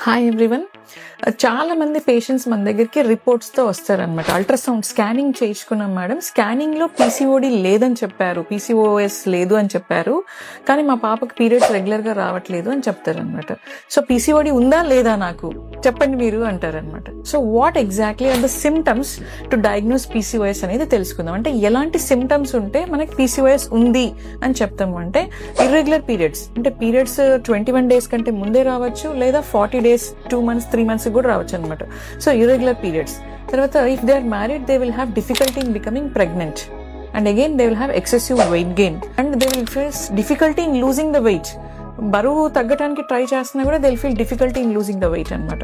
Hi everyone. చాలా మంది patients మన దగ్గరికి రిపోర్ట్స్తో వస్తారనమాట. అల్ట్రాసౌండ్ స్కానింగ్ చేయించుకున్నాం మేడం, స్కానింగ్లో పీసీఓడి లేదని చెప్పారు, పీసీఓఎస్ లేదు అని చెప్పారు, కానీ మా పాపకి పీరియడ్స్ రెగ్యులర్గా రావట్లేదు అని చెప్తారనమాట. సో పీసీఓడి ఉందా లేదా నాకు చెప్పండి మీరు అంటారనమాట. So what exactly are the symptoms to diagnose PCOS అనేది తెలుసుకుందాం. అంటే ఎలాంటి సిమ్టమ్స్ ఉంటే మనకి పీసీఓఎస్ ఉంది అని చెప్తాము అంటే, ఇర్రెగ్యులర్ పీరియడ్స్ అంటే పీరియడ్స్ 21 days కంటే ముందే రావచ్చు, లేదా 40 days 2 months 3 months కూడా రావచ్చు అనమాట. So irregular periods. తర్వాత if they are married they will have difficulty in becoming pregnant, and again they will have excessive weight gain, and they will face difficulty in losing the weight. బరువు తగ్గడానికి try చేస్తున్నా కూడా they will feel difficulty in losing the weight అనమాట.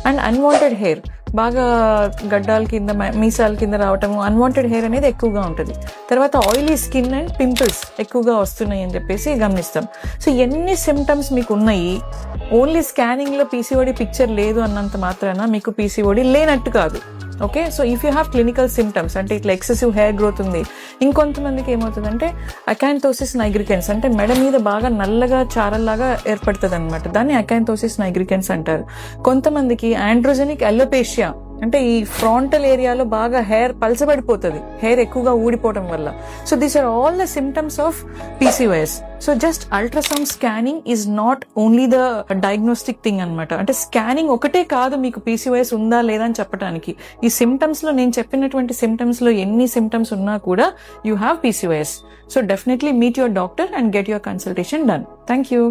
And unwanted hair, బాగా గడ్డాల కింద మీసాల కింద రావటము, అన్వాంటెడ్ హెయిర్ అనేది ఎక్కువగా ఉంటుంది. తర్వాత ఆయిలీ స్కిన్ అండ్ పింపుల్స్ ఎక్కువగా వస్తున్నాయి అని చెప్పేసి గమనిస్తాం. సో ఎన్ని సిమ్టమ్స్ మీకు ఉన్నాయి, ఓన్లీ స్కానింగ్లో పీసీఓడి పిక్చర్ లేదు అన్నంత మాత్రాన మీకు పీసీఓడి లేనట్టు కాదు. Okay, so if you have clinical symptoms అంటే ఇట్లా ఎక్సెసివ్ హెయిర్ గ్రోత్ ఉంది, ఇంకొంతమందికి ఏమవుతుందంటే అకాంతోసిస్ నైగ్రికెన్స్ అంటే మెడ మీద బాగా నల్లగా చారల్లాగా ఏర్పడుతుంది అనమాట, దాన్ని అకాంతోసిస్ నైగ్రికెన్స్ అంటారు. కొంతమందికి ఆండ్రోజెనిక్ అలోపేషియా అంటే ఈ ఫ్రాంటల్ ఏరియాలో బాగా హెయిర్ పల్చబడిపోతుంది, హెయిర్ ఎక్కువగా ఊడిపోవడం వల్ల. So these are all the symptoms of PCOS. So just ultrasound scanning is not only the diagnostic thing అనమాట. అంటే స్కానింగ్ ఒకటే కాదు మీకు పీసీఓఎస్ ఉందా లేదా అని చెప్పడానికి. ఈ సిమ్టమ్స్ లో నేను చెప్పినటువంటి సిమ్టమ్స్ లో ఎన్ని సిమ్టమ్స్ ఉన్నా కూడా you have PCOS. So definitely meet your doctor and get your consultation done. Thank you.